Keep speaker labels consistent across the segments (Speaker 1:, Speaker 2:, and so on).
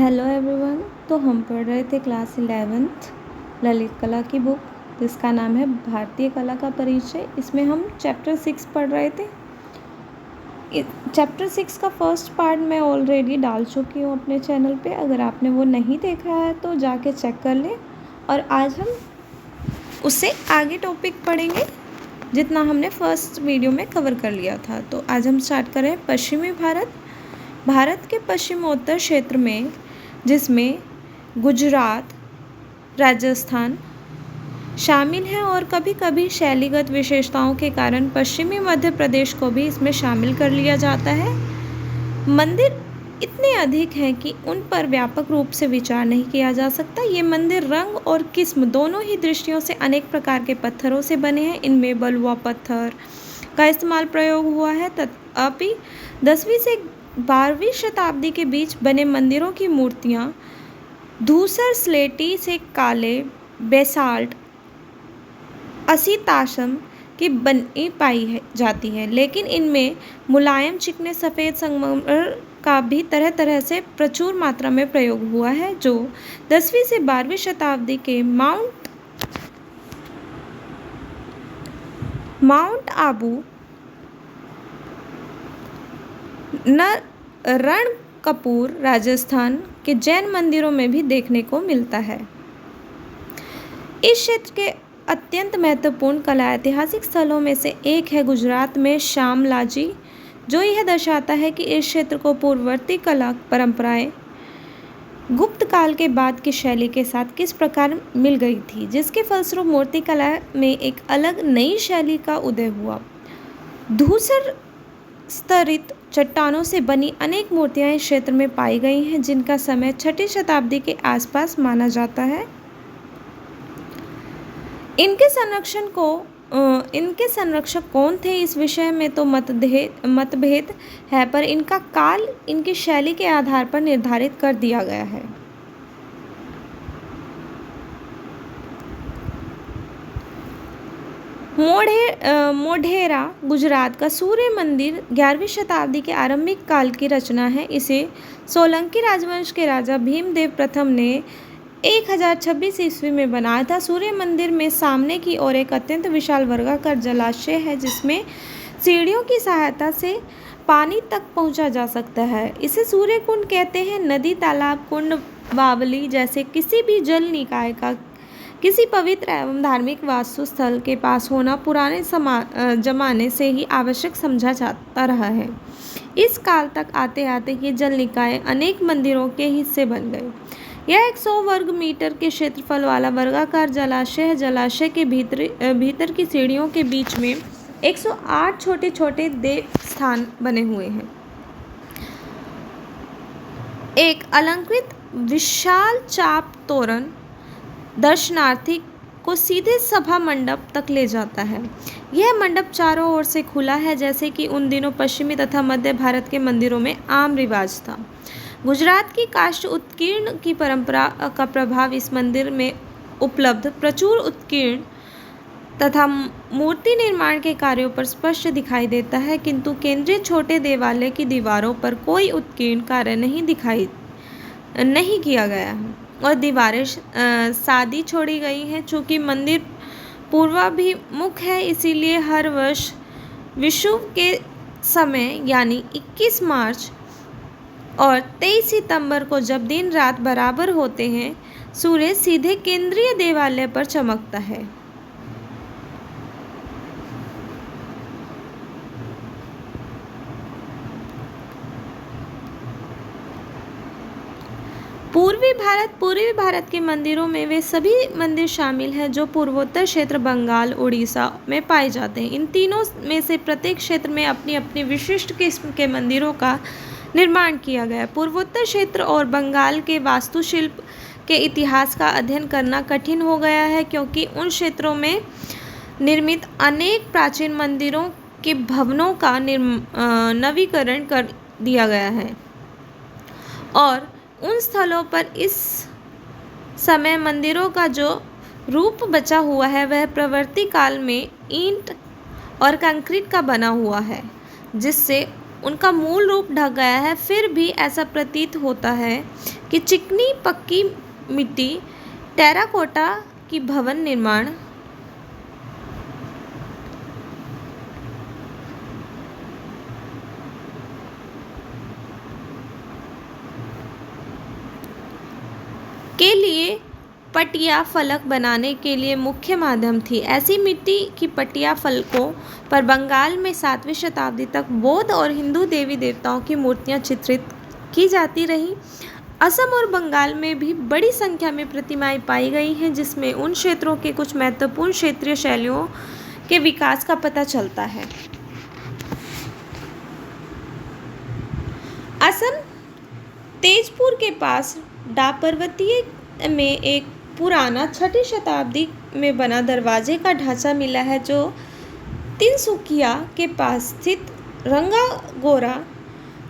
Speaker 1: Hello everyone. तो हम पढ़ रहे थे क्लास 11th ललित कला की बुक जिसका नाम है भारतीय कला का परिचय। इसमें हम चैप्टर 6 पढ़ रहे थे। चैप्टर 6 का फर्स्ट पार्ट मैं ऑलरेडी डाल चुकी हूँ अपने चैनल पे। अगर आपने वो नहीं देखा है तो जाके चेक कर लें। और आज हम उससे आगे टॉपिक पढ़ेंगे जितना हमने फर्स्ट वीडियो में कवर कर लिया था। तो आज हम स्टार्ट करें पश्चिमी भारत के पश्चिमोत्तर क्षेत्र में, जिसमें गुजरात, राजस्थान शामिल है और कभी कभी शैलीगत विशेषताओं के कारण पश्चिमी मध्य प्रदेश को भी इसमें शामिल कर लिया जाता है। मंदिर इतने अधिक हैं कि उन पर व्यापक रूप से विचार नहीं किया जा सकता। ये मंदिर रंग और किस्म दोनों ही दृष्टियों से अनेक प्रकार के पत्थरों से बने हैं। इनमें बलुआ पत्थर का इस्तेमाल प्रयोग हुआ है। तथापि 10वीं से 12वीं शताब्दी के बीच बने मंदिरों की मूर्तियाँ धूसर स्लेटी से काले बेसाल्ट असिताशम की बनी पाई जाती है, लेकिन इनमें मुलायम चिकने सफ़ेद संगमरमर का भी तरह तरह से प्रचुर मात्रा में प्रयोग हुआ है, जो 10वीं से 12वीं शताब्दी के माउंट आबू रणकपुर राजस्थान के जैन मंदिरों में भी देखने को मिलता है। इस क्षेत्र के अत्यंत महत्वपूर्ण कला ऐतिहासिक स्थलों में से एक है गुजरात में शामलाजी, जो यह दर्शाता है कि इस क्षेत्र को पूर्ववर्ती कला परंपराएं गुप्त काल के बाद की शैली के साथ किस प्रकार मिल गई थी, जिसके फलस्वरूप मूर्ति कला में एक अलग नई शैली का उदय हुआ। धूसर स्तरित चट्टानों से बनी अनेक मूर्तियां इस क्षेत्र में पाई गई हैं, जिनका समय 6वीं शताब्दी के आसपास माना जाता है। इनके संरक्षक कौन थे, इस विषय में तो मतभेद है, पर इनका काल इनकी शैली के आधार पर निर्धारित कर दिया गया है। मोढेरा गुजरात का सूर्य मंदिर 11वीं शताब्दी के आरंभिक काल की रचना है। इसे सोलंकी राजवंश के राजा भीमदेव प्रथम ने 1026 ईस्वी में बनाया था। सूर्य मंदिर में सामने की ओर एक अत्यंत विशाल वर्गाकार जलाशय है, जिसमें सीढ़ियों की सहायता से पानी तक पहुंचा जा सकता है। इसे सूर्य कुंड कहते हैं। नदी, तालाब, कुंड, बावली जैसे किसी भी जल निकाय का किसी पवित्र एवं धार्मिक वास्तु स्थल के पास होना पुराने जमाने से ही आवश्यक समझा जाता रहा है। इस काल तक आते आते ये जल निकाय अनेक मंदिरों के हिस्से बन गए। यह 100 वर्ग मीटर के क्षेत्रफल वाला वर्गाकार जलाशय है। जलाशय के भीतर की सीढ़ियों के बीच में 108 छोटे छोटे देव स्थान बने हुए हैं। एक अलंकृत विशाल चाप तोरण दर्शनार्थी को सीधे सभा मंडप तक ले जाता है। यह मंडप चारों ओर से खुला है, जैसे कि उन दिनों पश्चिमी तथा मध्य भारत के मंदिरों में आम रिवाज था। गुजरात की काष्ठ उत्कीर्ण की परंपरा का प्रभाव इस मंदिर में उपलब्ध प्रचुर उत्कीर्ण तथा मूर्ति निर्माण के कार्यों पर स्पष्ट दिखाई देता है, किंतु केंद्रीय छोटे देवालय की दीवारों पर कोई उत्कीर्ण कार्य नहीं किया गया है और दीवारें सादी छोड़ी गई हैं। चूँकि मंदिर पूर्वाभिमुख है, इसीलिए हर वर्ष विषुव के समय यानी 21 मार्च और 23 सितंबर को जब दिन रात बराबर होते हैं, सूर्य सीधे केंद्रीय देवालय पर चमकता है। पूर्वी भारत के मंदिरों में वे सभी मंदिर शामिल हैं जो पूर्वोत्तर क्षेत्र बंगाल, उड़ीसा में पाए जाते हैं। इन तीनों में से प्रत्येक क्षेत्र में अपनी अपनी विशिष्ट किस्म के मंदिरों का निर्माण किया गया। पूर्वोत्तर क्षेत्र और बंगाल के वास्तुशिल्प के इतिहास का अध्ययन करना कठिन हो गया है, क्योंकि उन क्षेत्रों में निर्मित अनेक प्राचीन मंदिरों के भवनों का नवीकरण कर दिया गया है और उन स्थलों पर इस समय मंदिरों का जो रूप बचा हुआ है वह प्रवृत्ति काल में ईंट और कंक्रीट का बना हुआ है, जिससे उनका मूल रूप ढक गया है, फिर भी ऐसा प्रतीत होता है कि चिकनी पक्की मिट्टी टेराकोटा की भवन निर्माण के लिए पटिया फलक बनाने के लिए मुख्य माध्यम थी। ऐसी मिट्टी की पटिया फलकों पर बंगाल में 7वीं शताब्दी तक बौद्ध और हिंदू देवी देवताओं की मूर्तियां चित्रित की जाती रहीं। असम और बंगाल में भी बड़ी संख्या में प्रतिमाएं पाई गई हैं, जिसमें उन क्षेत्रों के कुछ महत्वपूर्ण क्षेत्रीय शैलियों के विकास का पता चलता है। असम तेजपुर के पास डापर्वतीय में एक पुराना 6वीं शताब्दी में बना दरवाजे का ढांचा मिला है, जो तिनसुकिया के पास स्थित रंगागोरा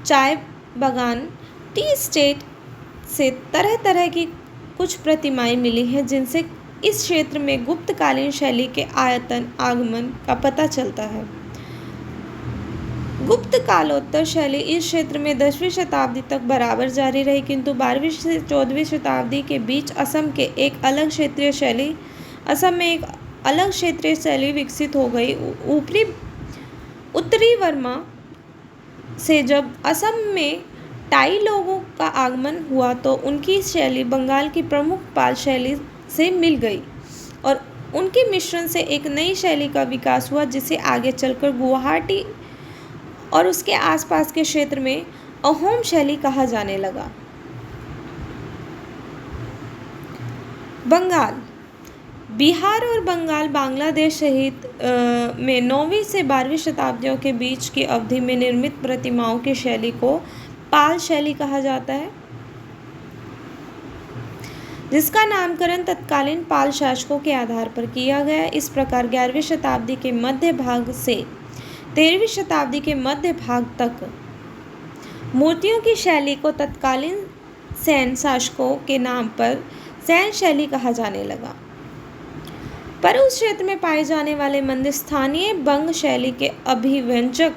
Speaker 1: चाय बागान टी स्टेट से तरह तरह की कुछ प्रतिमाएं मिली हैं, जिनसे इस क्षेत्र में गुप्तकालीन शैली के आगमन का पता चलता है। गुप्त कालोत्तर शैली इस क्षेत्र में 10वीं शताब्दी तक बराबर जारी रही, किंतु 12वीं से 14वीं शताब्दी के बीच असम में एक अलग क्षेत्रीय शैली विकसित हो गई। उत्तरी बर्मा से जब असम में टाई लोगों का आगमन हुआ तो उनकी शैली बंगाल की प्रमुख पाल शैली से मिल गई और उनके मिश्रण से एक नई शैली का विकास हुआ, जिसे आगे चलकर गुवाहाटी और उसके आसपास के क्षेत्र में अहोम शैली कहा जाने लगा। बंगाल, बिहार और बंगाल बांग्लादेश सहित में 9वीं से 12वीं शताब्दियों के बीच की अवधि में निर्मित प्रतिमाओं की शैली को पाल शैली कहा जाता है, जिसका नामकरण तत्कालीन पाल शासकों के आधार पर किया गया। इस प्रकार 11वीं शताब्दी के मध्य भाग से 13वीं शताब्दी के मध्य भाग तक मूर्तियों की शैली को तत्कालीन सैन शासकों के नाम पर सैन शैली कहा जाने लगा, पर उस क्षेत्र में पाए जाने वाले मंदिर स्थानीय बंग शैली के अभिव्यंजक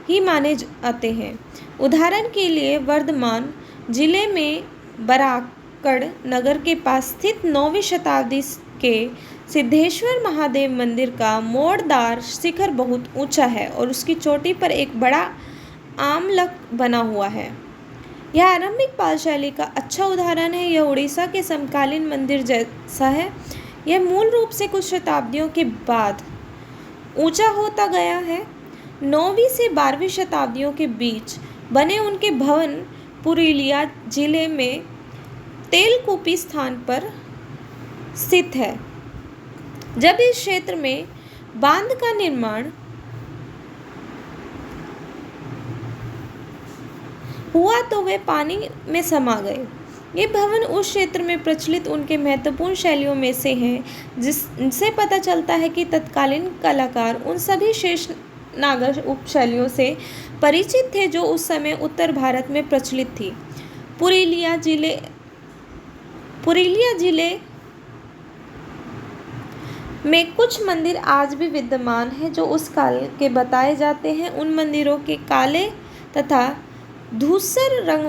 Speaker 1: ही माने जाते हैं। उदाहरण के लिए वर्धमान जिले में बराकड़ नगर के पास स्थित 9वीं शताब्दी के सिद्धेश्वर महादेव मंदिर का मोड़दार शिखर बहुत ऊंचा है और उसकी चोटी पर एक बड़ा आमलक बना हुआ है। यह आरंभिक पाल शैली का अच्छा उदाहरण है। यह उड़ीसा के समकालीन मंदिर जैसा है। यह मूल रूप से कुछ शताब्दियों के बाद ऊंचा होता गया है। 9वीं से 12वीं शताब्दियों के बीच बने उनके भवन पुरुलिया जिले में तेलकुपी स्थान पर स्थित है। जब इस क्षेत्र में बांध का निर्माण हुआ तो वे पानी में समा गए। ये भवन उस क्षेत्र में प्रचलित उनके महत्वपूर्ण शैलियों में से हैं, जिससे पता चलता है कि तत्कालीन कलाकार उन सभी शेष नागर उपशैलियों से परिचित थे जो उस समय उत्तर भारत में प्रचलित थी। पुरुलिया जिले में कुछ मंदिर आज भी विद्यमान हैं जो उस काल के बताए जाते हैं। उन मंदिरों के काले तथा धूसर रंग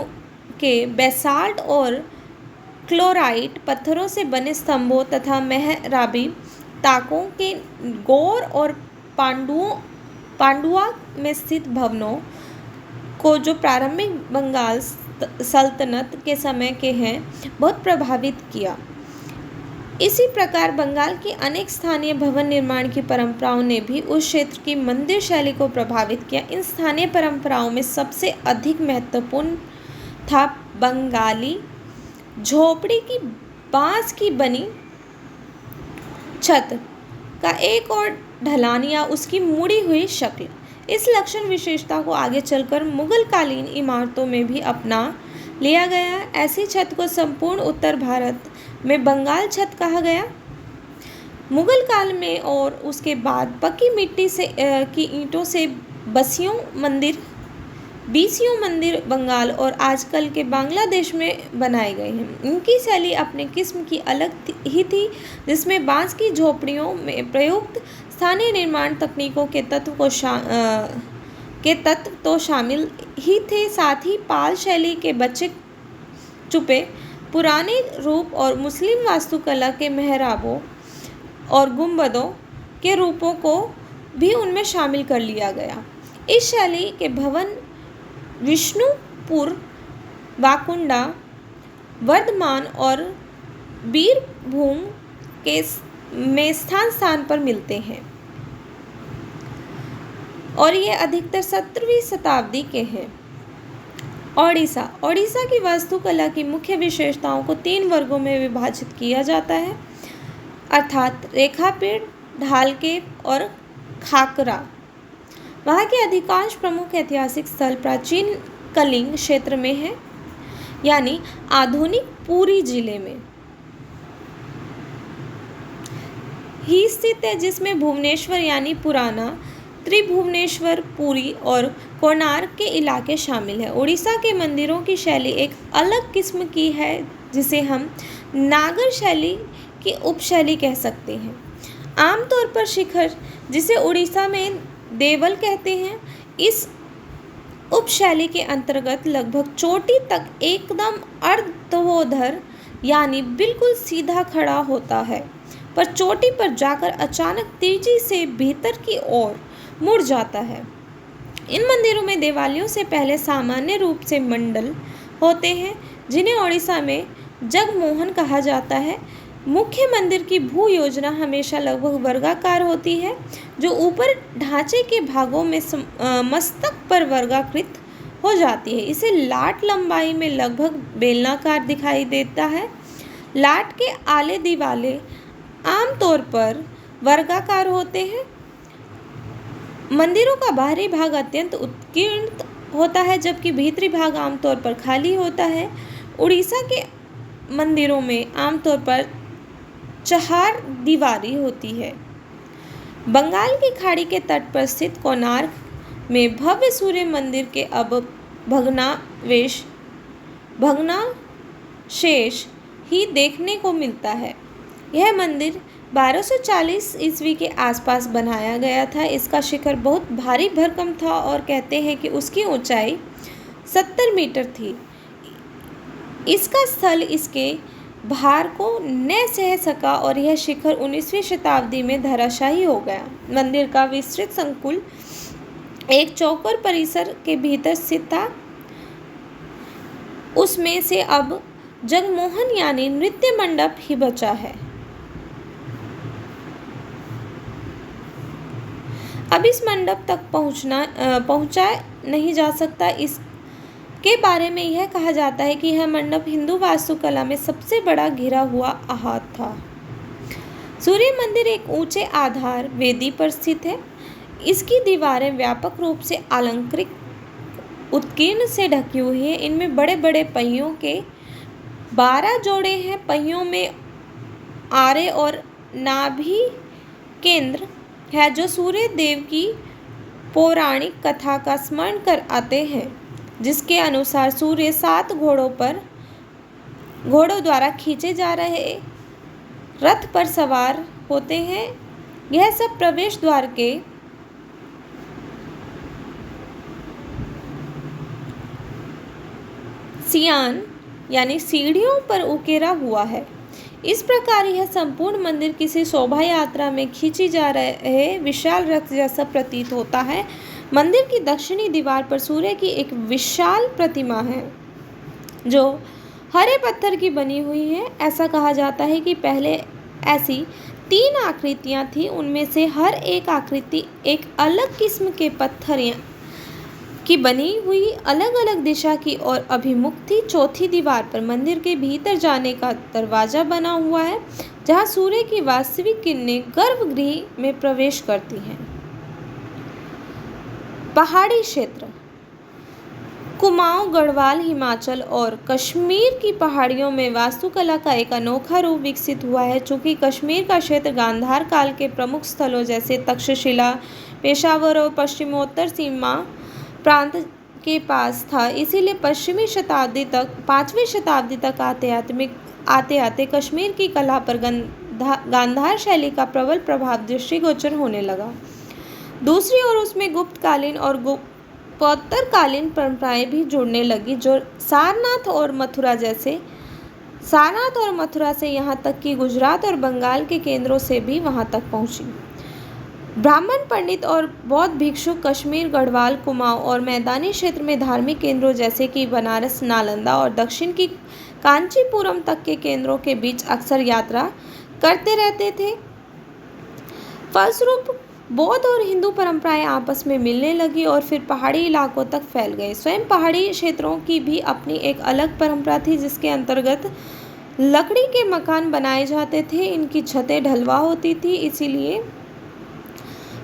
Speaker 1: के बेसाल्ट और क्लोराइट पत्थरों से बने स्तंभों तथा मेहराबी ताकों के गौर और पांडुआ में स्थित भवनों को, जो प्रारंभिक बंगाल सल्तनत के समय के हैं, बहुत प्रभावित किया। इसी प्रकार बंगाल की अनेक स्थानीय भवन निर्माण की परंपराओं ने भी उस क्षेत्र की मंदिर शैली को प्रभावित किया। इन स्थानीय परंपराओं में सबसे अधिक महत्वपूर्ण था बंगाली झोपड़ी की बांस की बनी छत का एक और ढलान या उसकी मुड़ी हुई शक्ल। इस लक्षण विशेषता को आगे चलकर मुगलकालीन इमारतों में भी अपना लिया गया। ऐसी छत को संपूर्ण उत्तर भारत में बंगाल छत कहा गया। मुगल काल में और उसके बाद पक्की मिट्टी से की ईंटों से बीसियों मंदिर बंगाल और आजकल के बांग्लादेश में बनाए गए हैं। इनकी शैली अपने किस्म की अलग ही थी, जिसमें बांस की झोपड़ियों में प्रयुक्त स्थानीय निर्माण तकनीकों के तत्व को के तत्व तो शामिल ही थे, साथ ही पाल शैली के बचे छुपे पुराने रूप और मुस्लिम वास्तुकला के मेहराबों और गुंबदों के रूपों को भी उनमें शामिल कर लिया गया। इस शैली के भवन विष्णुपुर, वाकुंडा, वर्धमान और बीरभूम में स्थान स्थान पर मिलते हैं और ये अधिकतर 17वीं शताब्दी के हैं। ओडिशा की वास्तुकला की मुख्य विशेषताओं को 3 वर्गों में विभाजित किया जाता है, अर्थात रेखापीठ, ढालकेप और खाकरा। वहाँ के अधिकांश प्रमुख ऐतिहासिक स्थल प्राचीन कलिंग क्षेत्र में हैं, यानी आधुनिक पुरी जिले में ही स्थित है, जिसमें भुवनेश्वर यानी पुराना, त्रिभुवनेश्वर, पुरी और कोणार्क के इलाके शामिल हैं। उड़ीसा के मंदिरों की शैली एक अलग किस्म की है, जिसे हम नागर शैली की उपशैली कह सकते हैं। आमतौर पर शिखर, जिसे उड़ीसा में देवल कहते हैं, इस उपशैली के अंतर्गत लगभग चोटी तक एकदम अर्धोधर यानी बिल्कुल सीधा खड़ा होता है, पर चोटी पर जाकर अचानक तेजी से भीतर की ओर मुड़ जाता है। इन मंदिरों में दिवालियों से पहले सामान्य रूप से मंडल होते हैं, जिन्हें ओडिशा में जगमोहन कहा जाता है। मुख्य मंदिर की भू योजना हमेशा लगभग वर्गाकार होती है, जो ऊपर ढांचे के भागों में मस्तक पर वर्गाकृत हो जाती है। इसे लाट लंबाई में लगभग बेलनाकार दिखाई देता है। लाट के आले दिवाले आमतौर पर वर्गाकार होते हैं। मंदिरों का बाहरी भाग अत्यंत उत्कीर्ण होता है, जबकि भीतरी भाग आमतौर पर खाली होता है। उड़ीसा के मंदिरों में आमतौर पर चहार दीवारी होती है। बंगाल की खाड़ी के तट पर स्थित कोणार्क में भव्य सूर्य मंदिर के अब भग्नावशेष ही देखने को मिलता है। यह मंदिर 1240 ईस्वी के आसपास बनाया गया था। इसका शिखर बहुत भारी भरकम था और कहते हैं कि उसकी ऊंचाई 70 मीटर थी। इसका स्थल इसके भार को न सह सका और यह शिखर 19वीं शताब्दी में धराशायी हो गया। मंदिर का विस्तृत संकुल एक चौकोर परिसर के भीतर स्थित था। उसमें से अब जगमोहन यानी नृत्य मंडप ही बचा है। अब इस मंडप तक पहुंचा नहीं जा सकता। इसके बारे में यह कहा जाता है कि यह मंडप हिंदू वास्तुकला में सबसे बड़ा घिरा हुआ आहत था। सूर्य मंदिर एक ऊंचे आधार वेदी पर स्थित है। इसकी दीवारें व्यापक रूप से अलंकृत उत्कीर्ण से ढकी हुई है। इनमें बड़े बड़े पहियों के 12 जोड़े हैं। पहियों में आरे और नाभि केंद्र है, जो सूर्य देव की पौराणिक कथा का स्मरण कर आते हैं, जिसके अनुसार सूर्य 7 घोड़ों द्वारा खींचे जा रहे रथ पर सवार होते हैं। यह सब प्रवेश द्वार के सियान यानी सीढ़ियों पर उकेरा हुआ है। इस प्रकार यह संपूर्ण मंदिर किसी शोभा यात्रा में खींची जा रहे विशाल रथ जैसा प्रतीत होता है। मंदिर की दक्षिणी दीवार पर सूर्य की एक विशाल प्रतिमा है, जो हरे पत्थर की बनी हुई है। ऐसा कहा जाता है कि पहले ऐसी 3 आकृतियां थीं। उनमें से हर एक आकृति एक अलग किस्म के पत्थर की बनी हुई अलग अलग दिशा की ओर अभिमुख थी। चौथी दीवार पर मंदिर के भीतर जाने का दरवाजा बना हुआ है, जहां सूर्य की वास्तविक किरणें गर्भगृह में प्रवेश करती हैं। पहाड़ी क्षेत्र कुमाऊं, गढ़वाल, हिमाचल और कश्मीर की पहाड़ियों में वास्तुकला का एक अनोखा रूप विकसित हुआ है। चूँकि कश्मीर का क्षेत्र गांधार काल के प्रमुख स्थलों जैसे तक्षशिला, पेशावर और पश्चिमोत्तर सीमा प्रांत के पास था, इसीलिए 5वीं शताब्दी तक आते आते कश्मीर की कला पर गांधार शैली का प्रबल प्रभाव दृष्टिगोचर होने लगा। दूसरी ओर उसमें गुप्तकालीन और गुप्तोत्तरकालीन परंपराएं भी जुड़ने लगी, जो सारनाथ और मथुरा से यहाँ तक कि गुजरात और बंगाल के केंद्रों से भी वहाँ तक पहुँची। ब्राह्मण पंडित और बौद्ध भिक्षु कश्मीर, गढ़वाल, कुमाऊं और मैदानी क्षेत्र में धार्मिक केंद्रों जैसे कि बनारस, नालंदा और दक्षिण की कांचीपुरम तक के केंद्रों के बीच अक्सर यात्रा करते रहते थे। फलस्वरूप बौद्ध और हिंदू परंपराएं आपस में मिलने लगी और फिर पहाड़ी इलाकों तक फैल गए। स्वयं पहाड़ी क्षेत्रों की भी अपनी एक अलग परंपरा थी, जिसके अंतर्गत लकड़ी के मकान बनाए जाते थे। इनकी छतें ढलवा होती थी, इसीलिए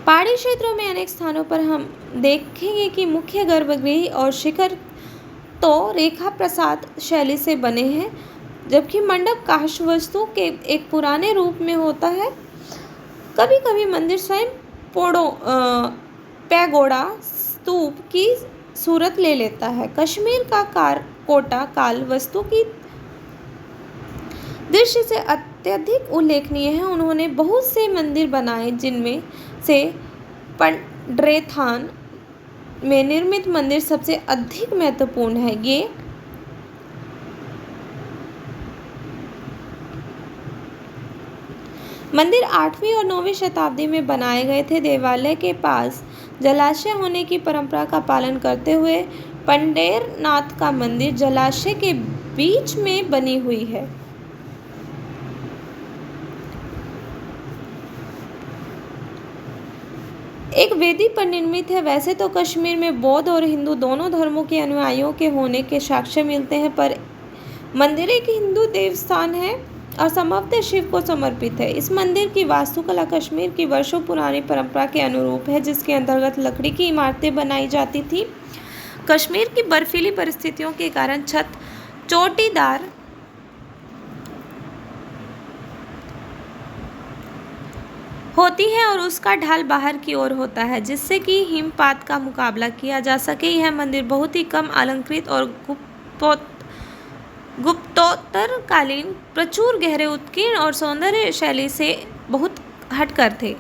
Speaker 1: पहाड़ी क्षेत्रों में अनेक स्थानों पर हम देखेंगे कि मुख्य गर्भगृह और शिखर तो रेखा प्रसाद शैली से बने हैं, जबकि मंडप काष्ठ वस्तु के एक पुराने रूप में होता है। कभी कभी मंदिर स्वयं पैगोडा स्तूप की सूरत ले लेता है। कश्मीर का कोटा काल वस्तु की दृष्टि से अत्यधिक उल्लेखनीय है। उन्होंने बहुत से मंदिर बनाए, जिनमें से पंड्रेथान में निर्मित मंदिर सबसे अधिक महत्वपूर्ण है। ये मंदिर 8वीं और 9वीं शताब्दी में बनाए गए थे। देवालय के पास जलाशय होने की परंपरा का पालन करते हुए पंढरनाथ का मंदिर जलाशय के बीच में बनी हुई है। एक वेदी पर निर्मित है। वैसे तो कश्मीर में बौद्ध और हिंदू दोनों धर्मों के अनुयायियों के होने के साक्ष्य मिलते हैं, पर मंदिर एक हिंदू देवस्थान है और संभवतः शिव को समर्पित है। इस मंदिर की वास्तुकला कश्मीर की वर्षों पुरानी परंपरा के अनुरूप है, जिसके अंतर्गत लकड़ी की इमारतें बनाई जाती थी। कश्मीर की बर्फीली परिस्थितियों के कारण छत चोटीदार होती है और उसका ढाल बाहर की ओर होता है, जिससे कि हिमपात का मुकाबला किया जा सके। यह मंदिर बहुत ही कम अलंकृत और गुप्तोत्तरकालीन, प्रचुर गहरे उत्कीर्ण और सौंदर्य शैली से बहुत हटकर थे।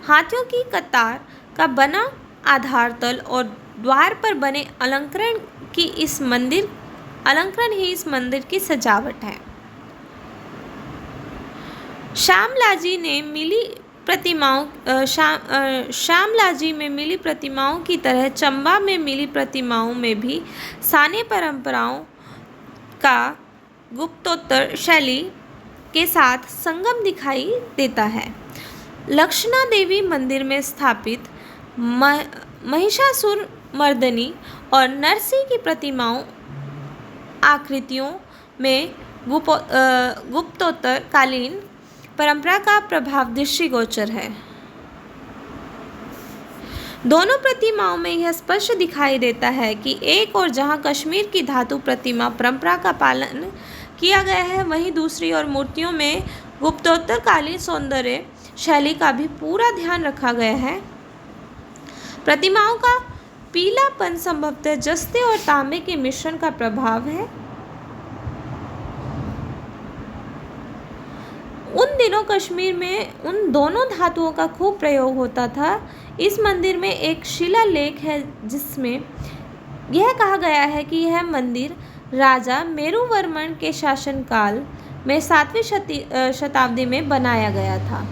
Speaker 1: हाथियों की कतार का बना आधार तल और द्वार पर बने अलंकरण ही इस मंदिर की सजावट है। श्यामलाजी में मिली प्रतिमाओं की तरह चंबा में मिली प्रतिमाओं में भी साने परंपराओं का गुप्तोत्तर शैली के साथ संगम दिखाई देता है। लक्षणा देवी मंदिर में स्थापित महिषासुर मर्दनी और नरसिंह की प्रतिमाओं आकृतियों में गुप्तोत्तर कालीन परंपरा का प्रभाव दृष्टिगोचर है। दोनों प्रतिमाओं में यह स्पष्ट दिखाई देता है कि एक और जहां कश्मीर की धातु प्रतिमा परंपरा का पालन किया गया है, वहीं दूसरी ओर मूर्तियों में गुप्तोत्तरकालीन सौंदर्य शैली का भी पूरा ध्यान रखा गया है। प्रतिमाओं का पीलापन संभवतः जस्ते और तांबे के मिश्रण का प्रभाव है। उन दिनों कश्मीर में उन दोनों धातुओं का खूब प्रयोग होता था। इस मंदिर में एक शिलालेख है, जिसमें यह कहा गया है कि यह मंदिर राजा मेरुवर्मन के शासनकाल में 7वीं शताब्दी में बनाया गया था।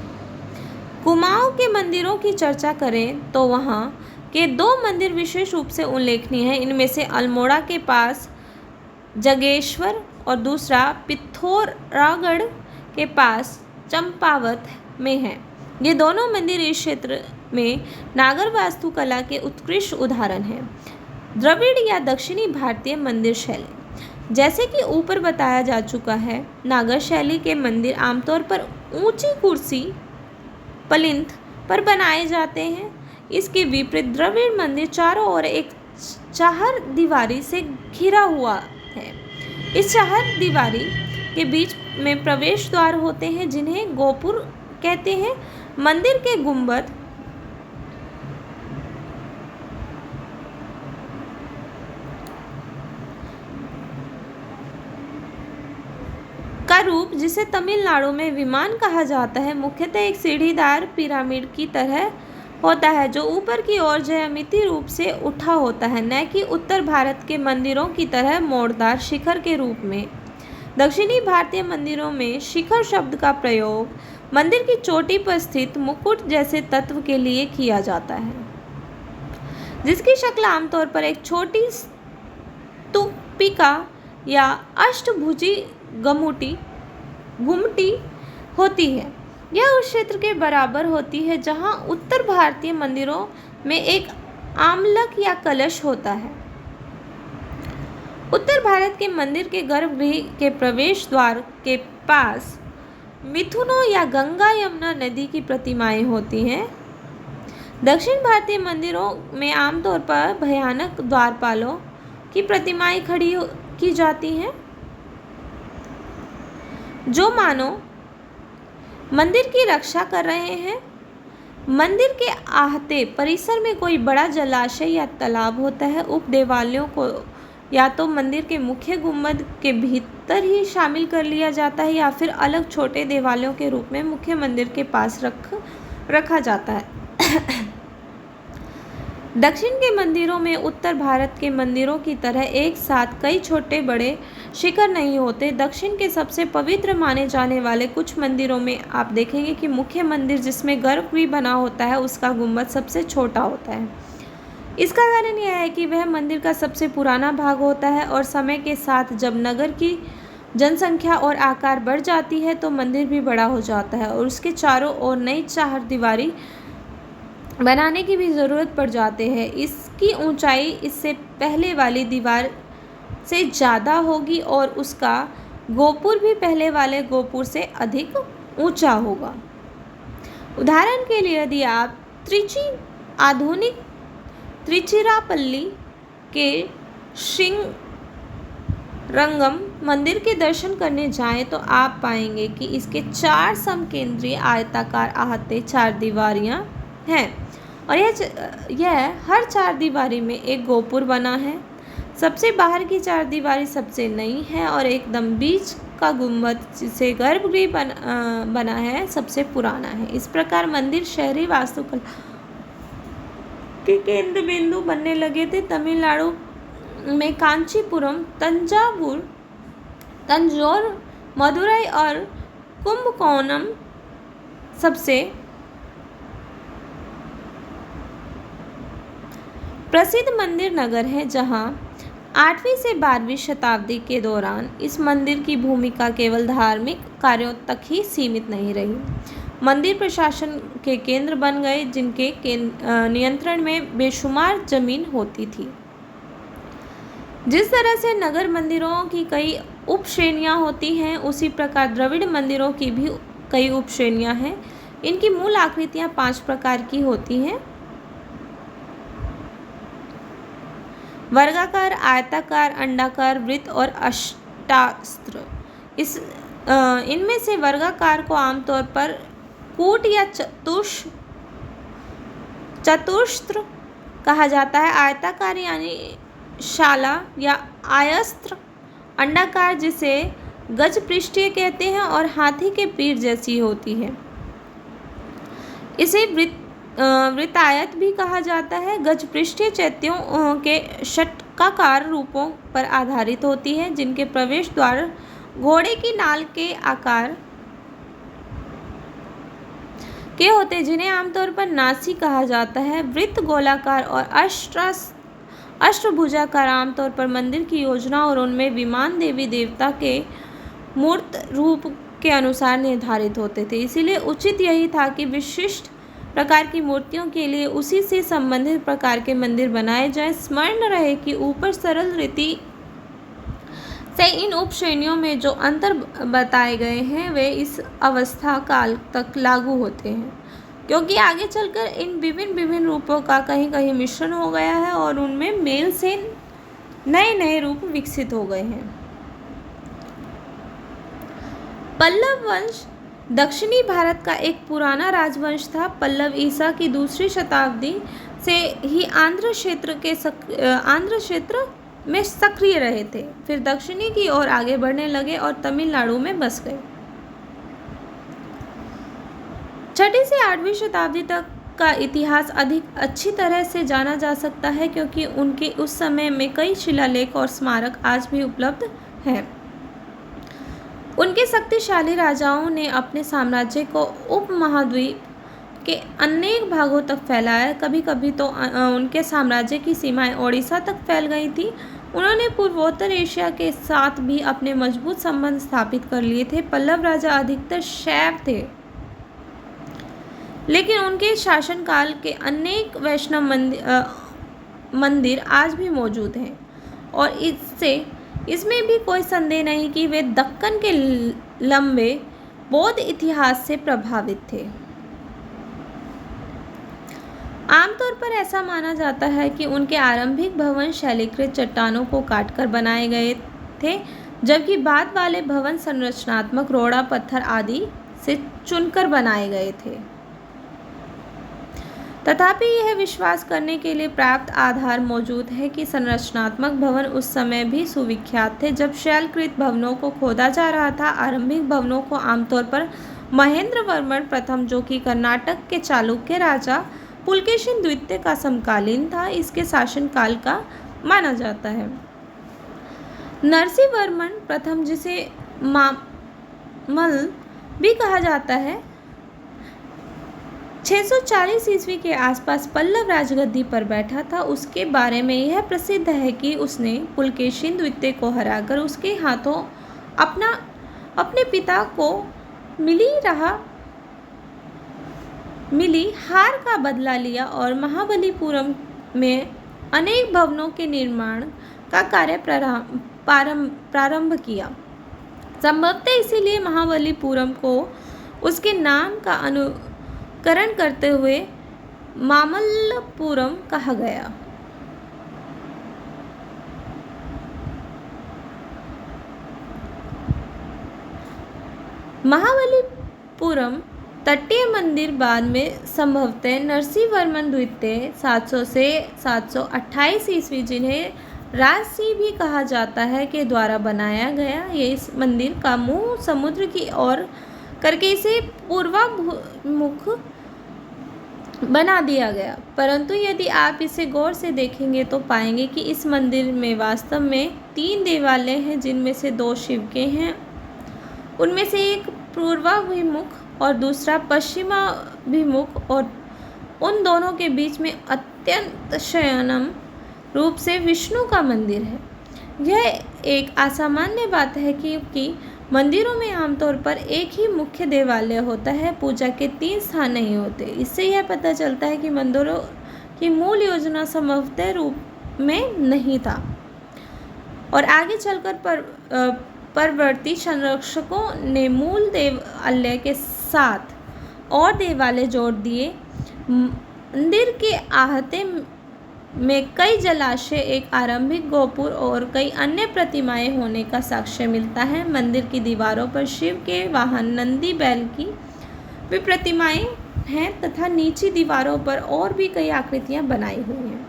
Speaker 1: कुमाऊं के मंदिरों की चर्चा करें तो वहाँ के 2 मंदिर विशेष रूप से उल्लेखनीय हैं। इनमें से अल्मोड़ा के पास जगेश्वर और दूसरा पिथौरागढ़ के पास चंपावत में है। ये दोनों मंदिर इस क्षेत्र में नागर वास्तुकला के उत्कृष्ट उदाहरण हैं। द्रविड़ या दक्षिणी भारतीय मंदिर शैली, जैसे कि ऊपर बताया जा चुका है, नागर शैली के मंदिर आमतौर पर ऊंची कुर्सी पलिंथ पर बनाए जाते हैं। इसके विपरीत द्रविड़ मंदिर चारों ओर एक चाहर दीवारी से घिरा हुआ है। इस चाहर दीवारी के बीच में प्रवेश द्वार होते हैं, जिन्हें गोपुर कहते हैं। मंदिर के गुंबद का रूप, जिसे तमिलनाडु में विमान कहा जाता है, मुख्यतः एक सीढ़ीदार पिरामिड की तरह होता है जो ऊपर की ओर ज्यामितीय रूप से उठा होता है, न कि उत्तर भारत के मंदिरों की तरह मोड़दार शिखर के रूप में। दक्षिणी भारतीय मंदिरों में शिखर शब्द का प्रयोग मंदिर की चोटी पर स्थित मुकुट जैसे तत्व के लिए किया जाता है, जिसकी शक्ल आमतौर पर एक छोटी स्तूपिका या अष्टभुजी गुमटी होती है। यह उस क्षेत्र के बराबर होती है जहां उत्तर भारतीय मंदिरों में एक आमलक या कलश होता है। उत्तर भारत के मंदिर के गर्भगृह के प्रवेश द्वार के पास मिथुनों या गंगा यमुना नदी की प्रतिमाएं होती हैं। दक्षिण भारतीय मंदिरों में आमतौर पर भयानक द्वारपालों की प्रतिमाएं खड़ी की जाती हैं, जो मानो मंदिर की रक्षा कर रहे हैं। मंदिर के आहते परिसर में कोई बड़ा जलाशय या तालाब होता है। उप देवालयों को या तो मंदिर के मुख्य गुंबद के भीतर ही शामिल कर लिया जाता है या फिर अलग छोटे देवालयों के रूप में मुख्य मंदिर के पास रखा जाता है। दक्षिण के मंदिरों में उत्तर भारत के मंदिरों की तरह एक साथ कई छोटे बड़े शिखर नहीं होते। दक्षिण के सबसे पवित्र माने जाने वाले कुछ मंदिरों में आप देखेंगे कि मुख्य मंदिर जिसमें गर्भगृह बना होता है उसका गुंबद सबसे छोटा होता है। इसका कारण यह है कि वह मंदिर का सबसे पुराना भाग होता है और समय के साथ जब नगर की जनसंख्या और आकार बढ़ जाती है तो मंदिर भी बड़ा हो जाता है और उसके चारों ओर नई चारदीवारी बनाने की भी ज़रूरत पड़ जाती है। इसकी ऊंचाई इससे पहले वाली दीवार से ज़्यादा होगी और उसका गोपुर भी पहले वाले गोपुर से अधिक ऊंचा होगा। उदाहरण के लिए यदि आप आधुनिक त्रिचिरापल्ली के श्रीरंगम मंदिर के दर्शन करने जाएं तो आप पाएंगे कि इसके 4 समकेंद्रीय आयताकार आहते चारदीवारियां हैं और यह हर चारदीवारी में एक गोपुर बना है। सबसे बाहर की चारदीवारी सबसे नई है और एकदम बीच का गुंबद जिसे गर्भगृह बना है सबसे पुराना है। इस प्रकार मंदिर शहरी वास्तुकला के केंद्र बिंदु बनने लगे थे। तमिलनाडु में कांचीपुरम, तंजौर, मदुरई और कुंभकोणम सबसे प्रसिद्ध मंदिर नगर है, जहां 8वीं से 12वीं शताब्दी के दौरान इस मंदिर की भूमिका केवल धार्मिक कार्यों तक ही सीमित नहीं रही। मंदिर प्रशासन के केंद्र बन गए जिनके नियंत्रण में बेशुमार जमीन होती थी। जिस तरह से नगर मंदिरों की कई उप श्रेणियाँ होती हैं, उसी प्रकार द्रविड़ मंदिरों की भी कई उप श्रेणियाँ हैं। इनकी मूल आकृतियाँ 5 प्रकार की होती हैं: वर्गाकार, आयताकार, अंडाकार, वृत्त और अष्टास्त्र। इनमें से वर्गाकार को आमतौर पर कूट या चतुस्त्र कहा जाता है। आयताकार यानी शाला या आयस्त्र, अंडाकार जिसे गजपृष्ठीय कहते हैं और हाथी के पीठ जैसी होती है, इसे वृत्तायत भी कहा जाता है। गजपृष्ठीय चैत्यों के षटकाकार रूपों पर आधारित होती है, जिनके प्रवेश द्वार घोड़े की नाल के आकार के होते हैं, जिन्हें आमतौर पर नासी कहा जाता है। वृत्त, गोलाकार और अष्टभुजाकार आमतौर पर मंदिर की योजना और उनमें विमान देवी देवता के मूर्त रूप के अनुसार निर्धारित होते थे। इसीलिए उचित यही था कि विशिष्ट प्रकार की मूर्तियों के लिए उसी से संबंधित प्रकार के मंदिर बनाए जाएं। स्मरण रहे कि ऊपर सरल रीति से इन उप श्रेणियों में जो अंतर बताए गए हैं वे इस अवस्था काल तक लागू होते हैं, क्योंकि आगे चलकर इन विभिन्न रूपों का कहीं कहीं मिश्रण हो गया है और उनमें मेल से नए नए रूप विकसित हो गए हैं। पल्लव वंश दक्षिणी भारत का एक पुराना राजवंश था। पल्लव ईसा की 2री शताब्दी से ही आंध्र क्षेत्र में सक्रिय रहे थे, फिर दक्षिणी की ओर आगे बढ़ने लगे और तमिलनाडु में बस गए। 6वीं से 8वीं शताब्दी तक का इतिहास अधिक अच्छी तरह से जाना जा सकता है क्योंकि उनके उस समय में कई शिलालेख और स्मारक आज भी उपलब्ध हैं। उनके शक्तिशाली राजाओं ने अपने साम्राज्य को उपमहाद्वीप के अनेक भागों तक फैलाया। कभी कभी तो उनके साम्राज्य की सीमाएं ओडिशा तक फैल गई थी। उन्होंने पूर्वोत्तर एशिया के साथ भी अपने मजबूत संबंध स्थापित कर लिए थे। पल्लव राजा अधिकतर शैव थे, लेकिन उनके शासनकाल के अनेक वैष्णव मंदिर आज भी मौजूद हैं और इसमें भी कोई संदेह नहीं कि वे दक्कन के लंबे बौद्ध इतिहास से प्रभावित थे। आमतौर पर ऐसा माना जाता है कि उनके आरंभिक भवन शैलीकृत चट्टानों को काटकर बनाए गए थे, जबकि बाद वाले भवन संरचनात्मक रोड़ा पत्थर आदि से चुनकर बनाए गए थे। तथापि यह विश्वास करने के लिए पर्याप्त आधार मौजूद है कि संरचनात्मक भवन उस समय भी सुविख्यात थे जब शैलकृत भवनों को खोदा जा रहा था। आरंभिक भवनों को आमतौर पर महेंद्र वर्मन प्रथम, जो कि कर्नाटक के चालुक्य राजा पुलकेशिन द्वितीय का समकालीन था, इसके शासनकाल का माना जाता है। नरसिंह वर्मन प्रथम, जिसे मामल भी कहा जाता है, 640 ईस्वी के आसपास पल्लव राजगद्दी पर बैठा था। उसके बारे में यह प्रसिद्ध है कि उसने पुलकेशिन द्वितीय को हराकर उसके हाथों अपने पिता को मिली हार का बदला लिया और महाबलीपुरम में अनेक भवनों के निर्माण का कार्य प्रारंभ किया। संभवतः इसीलिए महाबलीपुरम को उसके नाम का अनुकरण करते हुए मामल्लपुरम कहा गया। महाबलीपुरम तटीय मंदिर बाद में संभवतः नरसिंह वर्मन द्वितीय 700 से 728 ईस्वी, जिन्हें राजसिंह भी कहा जाता है, के द्वारा बनाया गया। ये इस मंदिर का मुंह समुद्र की ओर करके इसे पूर्वाभिमुख बना दिया गया। परंतु यदि आप इसे गौर से देखेंगे तो पाएंगे कि इस मंदिर में वास्तव में 3 देवालय हैं, जिनमें से 2 शिव के हैं। उनमें से एक पूर्वाभिमुख और दूसरा पश्चिमाभिमुख, और उन दोनों के बीच में अत्यंत शयनम रूप से विष्णु का मंदिर है। यह एक असामान्य बात है क्योंकि मंदिरों में आमतौर पर एक ही मुख्य देवालय होता है, पूजा के 3 स्थान नहीं होते। इससे यह पता चलता है कि मंदिरों की मूल योजना संभवतः रूप में नहीं था और आगे चलकर परवर्ती संरक्षकों ने मूल देवालय के साथ और देवालय जोड़ दिए। मंदिर के आहते में कई जलाशय, एक आरंभिक गोपुर और कई अन्य प्रतिमाएं होने का साक्ष्य मिलता है। मंदिर की दीवारों पर शिव के वाहन नंदी बैल की भी प्रतिमाएं हैं तथा नीची दीवारों पर और भी कई आकृतियां बनाई हुई हैं,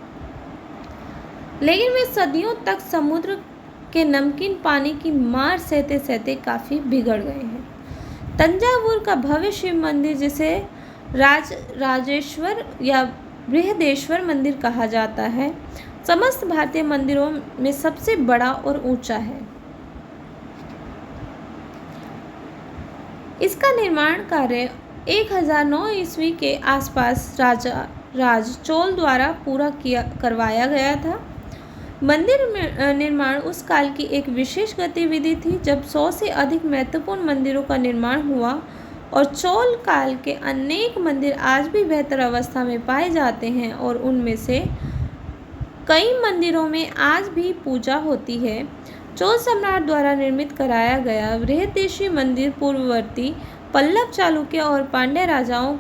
Speaker 1: लेकिन वे सदियों तक समुद्र के नमकीन पानी की मार सहते सहते काफ़ी बिगड़ गए हैं। तंजावुर का भव्य शिव मंदिर, जिसे राजेश्वर या बृहदेश्वर मंदिर कहा जाता है, समस्त भारतीय मंदिरों में सबसे बड़ा और ऊंचा है। इसका निर्माण कार्य 1009 ईस्वी के आसपास राजा राज चोल द्वारा पूरा करवाया गया था। मंदिर निर्माण उस काल की एक विशेष गतिविधि थी जब 100 से अधिक महत्वपूर्ण मंदिरों का निर्माण हुआ और चोल काल के अनेक मंदिर आज भी बेहतर अवस्था में पाए जाते हैं और उनमें से कई मंदिरों में आज भी पूजा होती है। चोल सम्राट द्वारा निर्मित कराया गया बृहदेश्वर मंदिर पूर्ववर्ती पल्लव, चालुक्य और पांड्य राजाओं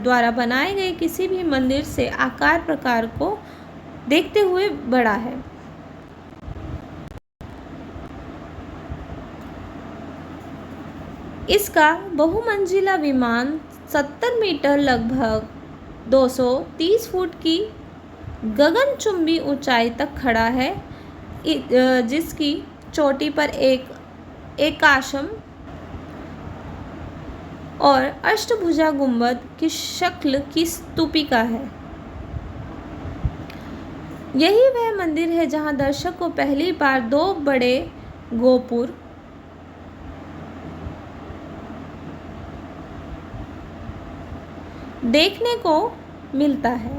Speaker 1: द्वारा बनाए गए किसी भी मंदिर से आकार प्रकार को देखते हुए बड़ा है। इसका बहुमंजिला विमान 70 मीटर लगभग 230 फुट की गगनचुंबी ऊंचाई तक खड़ा है, जिसकी चोटी पर एक एकाश्म और अष्टभुजा गुंबद की शक्ल की स्तूपिका है। यही वह मंदिर है जहां दर्शक को पहली बार दो बड़े गोपुर देखने को मिलता है।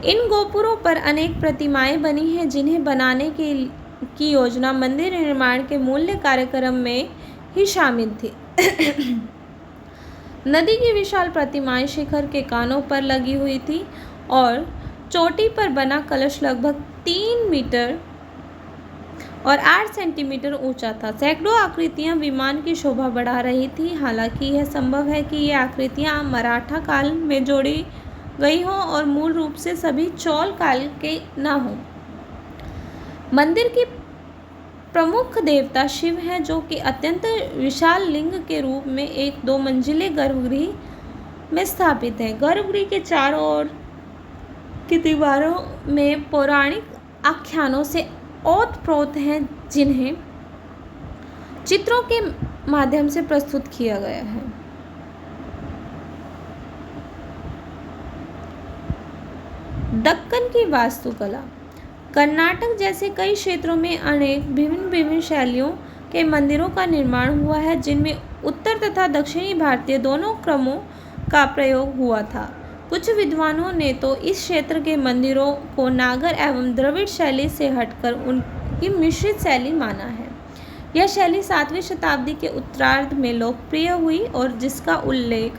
Speaker 1: इन गोपुरों पर अनेक प्रतिमाएं बनी हैं जिन्हें बनाने की योजना मंदिर निर्माण के मूल कार्यक्रम में ही शामिल थी। नदी की विशाल प्रतिमाएं शिखर के कानों पर लगी हुई थी और चोटी पर बना कलश लगभग 3 मीटर और 8 सेंटीमीटर ऊंचा था। सैकड़ों आकृतियां विमान की शोभा बढ़ा रही थी। हालांकि यह संभव है कि ये आकृतियां मराठा काल में जोड़ी गई हों और मूल रूप से सभी चोल काल के न हों। मंदिर की प्रमुख देवता शिव हैं, जो कि अत्यंत विशाल लिंग के रूप में एक 2 मंजिले गर्भगृह में स्थापित है। गर्भगृह के चारों ओर की दीवारों में पौराणिक आख्यानों से ओत-प्रोत हैं, जिन्हें चित्रों के माध्यम से प्रस्तुत किया गया है। दक्कन की वास्तुकला। कर्नाटक जैसे कई क्षेत्रों में अनेक विभिन्न शैलियों के मंदिरों का निर्माण हुआ है, जिनमें उत्तर तथा दक्षिणी भारतीय दोनों क्रमों का प्रयोग हुआ था। कुछ विद्वानों ने तो इस क्षेत्र के मंदिरों को नागर एवं द्रविड़ शैली से हटकर उनकी मिश्रित शैली माना है। यह शैली 7वीं शताब्दी के उत्तरार्ध में लोकप्रिय हुई और जिसका उल्लेख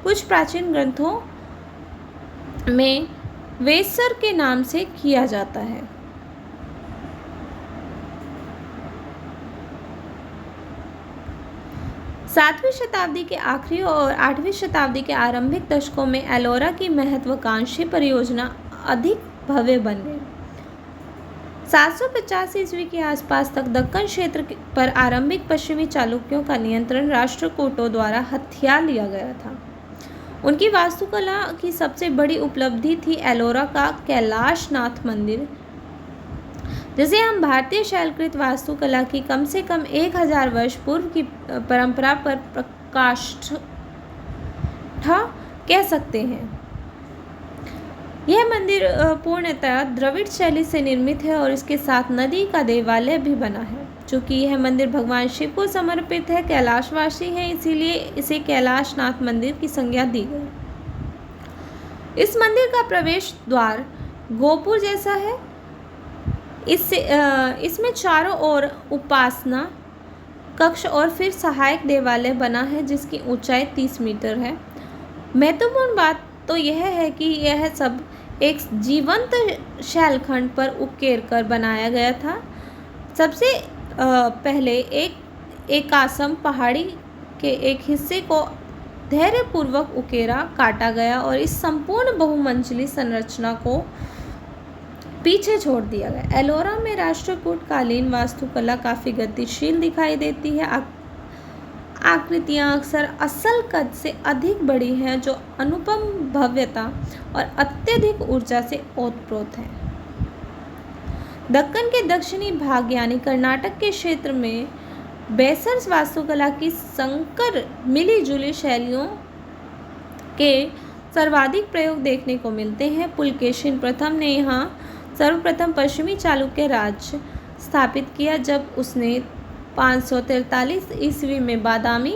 Speaker 1: कुछ प्राचीन ग्रंथों में वेसर के नाम से किया जाता है। सातवीं शताब्दी के आखिरी और 8वीं शताब्दी के आरंभिक दशकों में एलोरा की महत्वाकांक्षी परियोजना अधिक भव्य बन गई। 750 ईस्वी के आसपास तक दक्कन क्षेत्र पर आरंभिक पश्चिमी चालुक्यों का नियंत्रण राष्ट्रकूटों द्वारा हथिया लिया गया था। उनकी वास्तुकला की सबसे बड़ी उपलब्धि थी एलोरा का कैलाशनाथ मंदिर, जिसे हम भारतीय शैलकृत वास्तुकला की कम से कम 1000 वर्ष पूर्व की परंपरा पर प्रकाष्ठ कह सकते हैं। यह मंदिर पूर्णतः द्रविड़ शैली से निर्मित है और इसके साथ नदी का देवालय भी बना है। चूँकि यह मंदिर भगवान शिव को समर्पित है, कैलाशवासी है, इसीलिए इसे कैलाशनाथ मंदिर की संज्ञा दी गई। इस मंदिर का प्रवेश द्वार गोपुर जैसा है। इसमें चारों ओर उपासना कक्ष और फिर सहायक देवालय बना है, जिसकी ऊंचाई 30 मीटर है। महत्वपूर्ण बात तो यह है कि यह सब एक जीवंत शैलखंड पर उकेर कर बनाया गया था। सबसे पहले एक आसम पहाड़ी के एक हिस्से को धैर्यपूर्वक उकेरा काटा गया और इस संपूर्ण बहुमंजिली संरचना को पीछे छोड़ दिया गया। एलोरा में राष्ट्रकूट कालीन वास्तुकला काफ़ी गतिशील दिखाई देती है। आकृतियाँ अक्सर असल कद से अधिक बड़ी हैं, जो अनुपम भव्यता और अत्यधिक ऊर्जा से ओतप्रोत हैं। दक्कन के दक्षिणी भाग यानी कर्नाटक के क्षेत्र में बेसर वास्तुकला की संकर मिली-जुली शैलियों के सर्वाधिक प्रयोग देखने को मिलते हैं। पुलकेशिन प्रथम ने यहाँ सर्वप्रथम पश्चिमी चालुक्य राज्य स्थापित किया, जब उसने 543 ईस्वी में बादामी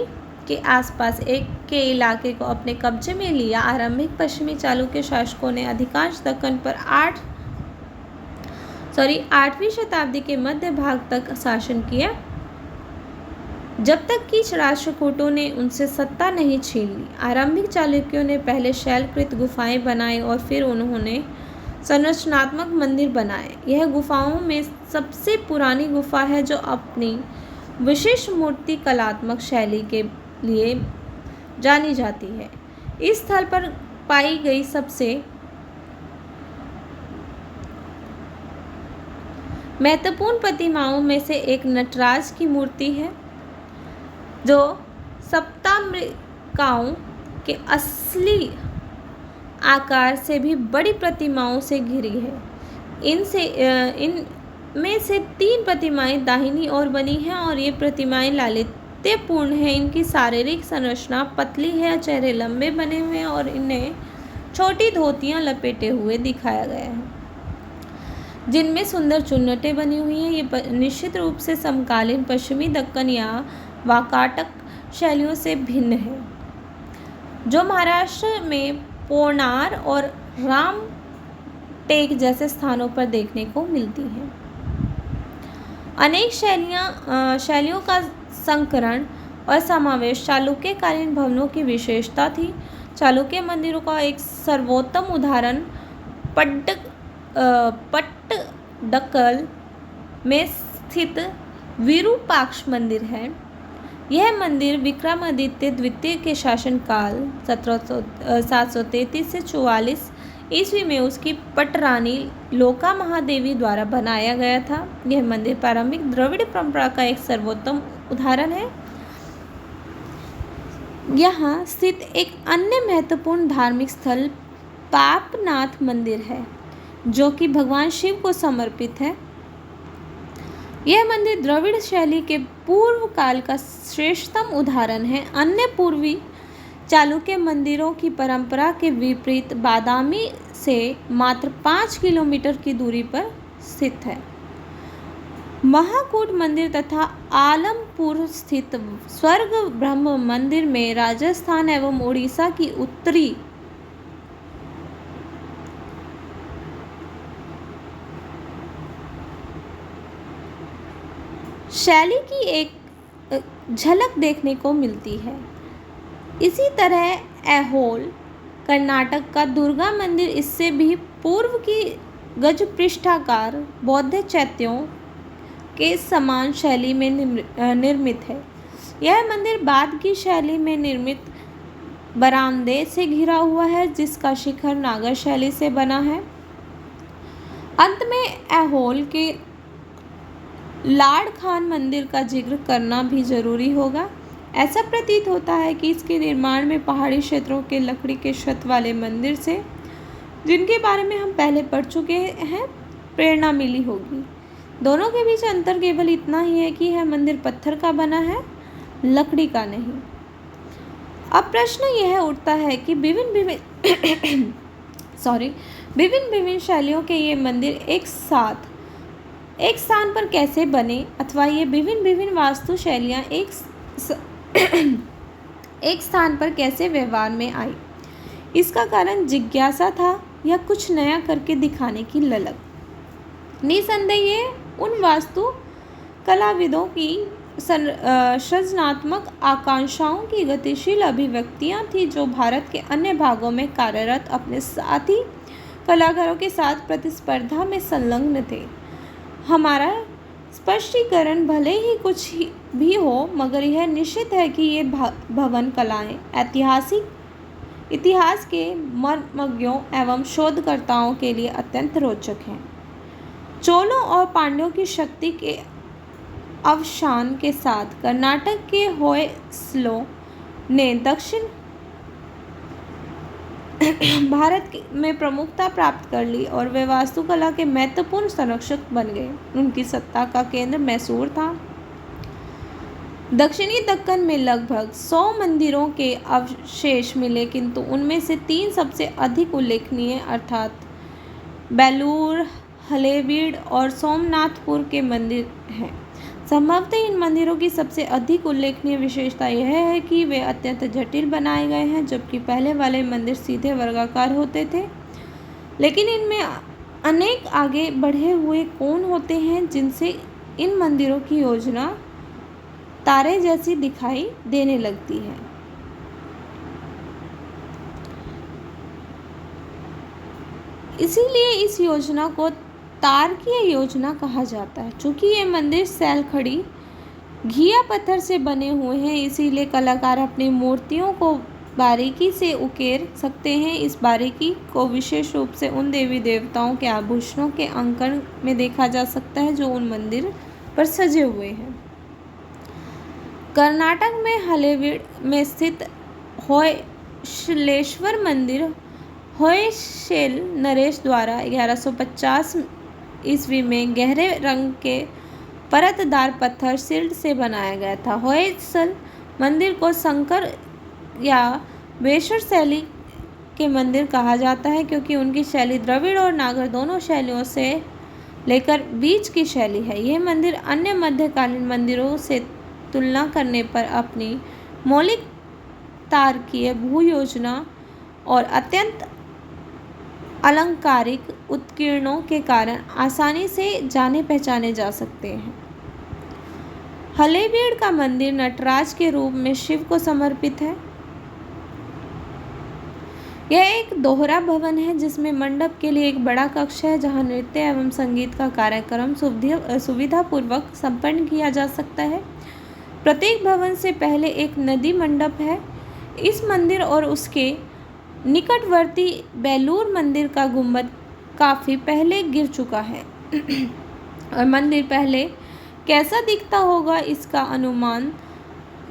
Speaker 1: के आसपास के इलाके को अपने कब्जे में लिया। आरंभिक पश्चिमी चालुक्य शासकों ने अधिकांश दक्कन पर 8वीं शताब्दी के मध्य भाग तक शासन किया, जब तक कि राष्ट्रकूटों ने उनसे सत्ता नहीं छीन ली। आरंभिक चालुक्यों ने पहले शैलकृत गुफाएं बनाई और फिर उन्होंने संरचनात्मक मंदिर बनाए। यह गुफाओं में सबसे पुरानी गुफा है, जो अपनी विशिष्ट मूर्ति कलात्मक शैली के लिए जानी जाती है। इस स्थल पर पाई गई सबसे महत्वपूर्ण प्रतिमाओं में से एक नटराज की मूर्ति है, जो सप्तामृकाओं के असली आकार से भी बड़ी प्रतिमाओं से घिरी है। इनमें से 3 प्रतिमाएं दाहिनी ओर बनी हैं और ये प्रतिमाएं वैविध्यपूर्ण है। इनकी शारीरिक संरचना पतली है, चेहरे लंबे बने हुए हैं और इन्हें छोटी धोतियां लपेटे हुए दिखाया गया है जिनमें सुंदर चुन्नटें बनी हुई हैं। ये निश्चित रूप से समकालीन पश्चिमी दक्कन या वाकाटक शैलियों से भिन्न है जो महाराष्ट्र में पोरनार और रामटेक जैसे स्थानों पर देखने को मिलती हैं। अनेक शैलियों का संकरण और समावेश चालुक्यकालीन भवनों की विशेषता थी। चालुक्य मंदिरों का एक सर्वोत्तम उदाहरण पट्टडकल में स्थित विरूपाक्ष मंदिर है। यह मंदिर विक्रमादित्य द्वितीय के शासनकाल 733 से 44 ईस्वी में उसकी पटरानी लोका महादेवी द्वारा बनाया गया था। यह मंदिर प्रारंभिक द्रविड़ परंपरा का एक सर्वोत्तम उदाहरण है। यहाँ स्थित एक अन्य महत्वपूर्ण धार्मिक स्थल पापनाथ मंदिर है जो कि भगवान शिव को समर्पित है। यह मंदिर द्रविड़ शैली के पूर्व काल का श्रेष्ठतम उदाहरण है। अन्य पूर्वी चालुक्य मंदिरों की परंपरा के विपरीत बादामी से मात्र 5 किलोमीटर की दूरी पर स्थित है। महाकूट मंदिर तथा आलमपुर स्थित स्वर्ग ब्रह्म मंदिर में राजस्थान एवं उड़ीसा की उत्तरी शैली की एक झलक देखने को मिलती है। इसी तरह ऐहोल कर्नाटक का दुर्गा मंदिर इससे भी पूर्व की गजपृष्ठाकार बौद्ध चैत्यों के समान शैली में निर्मित है। यह मंदिर बाद की शैली में निर्मित बरामदे से घिरा हुआ है जिसका शिखर नागर शैली से बना है। अंत में ऐहोल के लाड़ खान मंदिर का जिक्र करना भी जरूरी होगा। ऐसा प्रतीत होता है कि इसके निर्माण में पहाड़ी क्षेत्रों के लकड़ी के छत वाले मंदिर से, जिनके बारे में हम पहले पढ़ चुके हैं, प्रेरणा मिली होगी। दोनों के बीच अंतर केवल इतना ही है कि यह मंदिर पत्थर का बना है, लकड़ी का नहीं। अब प्रश्न यह उठता है कि विभिन्न शैलियों के ये मंदिर एक स्थान पर कैसे बने अथवा ये विभिन्न वास्तु शैलियाँ एक स्थान पर कैसे व्यवहार में आई। इसका कारण जिज्ञासा था या कुछ नया करके दिखाने की ललक। निसंदेह ये उन वास्तु कलाविदों की सृजनात्मक आकांक्षाओं की गतिशील अभिव्यक्तियाँ थी जो भारत के अन्य भागों में कार्यरत अपने साथी कलाकारों के साथ प्रतिस्पर्धा में संलग्न थे। हमारा स्पष्टीकरण भले ही कुछ भी हो, मगर यह निश्चित है कि ये भवन कलाएं इतिहास के मर्मज्ञों एवं शोधकर्ताओं के लिए अत्यंत रोचक हैं। चोलों और पांड्यों की शक्ति के अवसान के साथ कर्नाटक के होयसलों ने दक्षिण भारत में प्रमुखता प्राप्त कर ली और वे वास्तुकला के महत्वपूर्ण संरक्षक बन गए। उनकी सत्ता का केंद्र मैसूर था। दक्षिणी दक्कन में लगभग 100 मंदिरों के अवशेष मिले, किंतु उनमें से 3 सबसे अधिक उल्लेखनीय अर्थात बेलूर, हलेबीड और सोमनाथपुर के मंदिर हैं। संभवतः इन मंदिरों की सबसे अधिक उल्लेखनीय विशेषता यह है कि वे अत्यंत जटिल बनाए गए हैं, जबकि पहले वाले मंदिर सीधे वर्गाकार होते थे, लेकिन इनमें अनेक आगे बढ़े हुए कोण होते हैं जिनसे इन मंदिरों की योजना तारे जैसी दिखाई देने लगती है। इसीलिए इस योजना को तारकीय योजना कहा जाता है। चूँकि ये मंदिर सैलखड़ी घिया पत्थर से बने हुए हैं, इसीलिए कलाकार अपनी मूर्तियों को बारीकी से उकेर सकते हैं। इस बारीकी को विशेष रूप से उन देवी देवताओं के आभूषणों के अंकन में देखा जा सकता है जो उन मंदिर पर सजे हुए हैं। कर्नाटक में हलेबीड में स्थित होयसलेश्वर मंदिर होयसले नरेश द्वारा 1150 ईस्वी में गहरे रंग के परतदार पत्थर सिल्ट से बनाया गया था। होयसल मंदिर को संकर या वेशर शैली के मंदिर कहा जाता है क्योंकि उनकी शैली द्रविड़ और नागर दोनों शैलियों से लेकर बीच की शैली है। यह मंदिर अन्य मध्यकालीन मंदिरों से तुलना करने पर अपनी मौलिक तारकीय भू योजना और अत्यंत अलंकारिक उत्कीर्णों के कारण आसानी से जाने पहचाने जा सकते हैं। हलेबीड का मंदिर नटराज के रूप में शिव को समर्पित है। यह एक दोहरा भवन है जिसमें मंडप के लिए एक बड़ा कक्ष है जहां नृत्य एवं संगीत का कार्यक्रम सुविधापूर्वक संपन्न किया जा सकता है। प्रत्येक भवन से पहले एक नदी मंडप है। इस मंदिर और उसके निकटवर्ती बेलूर मंदिर का गुंबद काफ़ी पहले गिर चुका है और मंदिर पहले कैसा दिखता होगा इसका अनुमान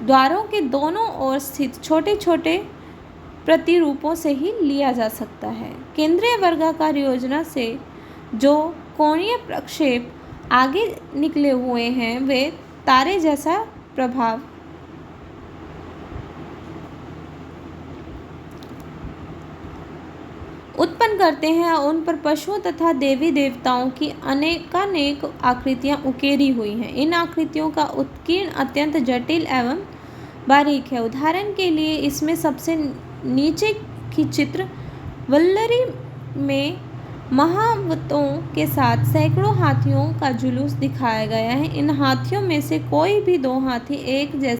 Speaker 1: द्वारों के दोनों ओर स्थित छोटे छोटे प्रतिरूपों से ही लिया जा सकता है। केंद्रीय वर्गाकार योजना से जो कोणीय प्रक्षेप आगे निकले हुए हैं वे तारे जैसा प्रभाव उत्पन्न करते हैं और उन पर पशुओं तथा देवी देवताओं की अनेकानेक आकृतियां उकेरी हुई हैं। इन आकृतियों का उत्कीर्ण अत्यंत जटिल एवं बारीक है। उदाहरण के लिए इसमें सबसे नीचे की चित्र वल्लरी में महावतों के साथ सैकड़ों हाथियों का जुलूस दिखाया गया है। इन हाथियों में से कोई भी दो हाथी एक जैसे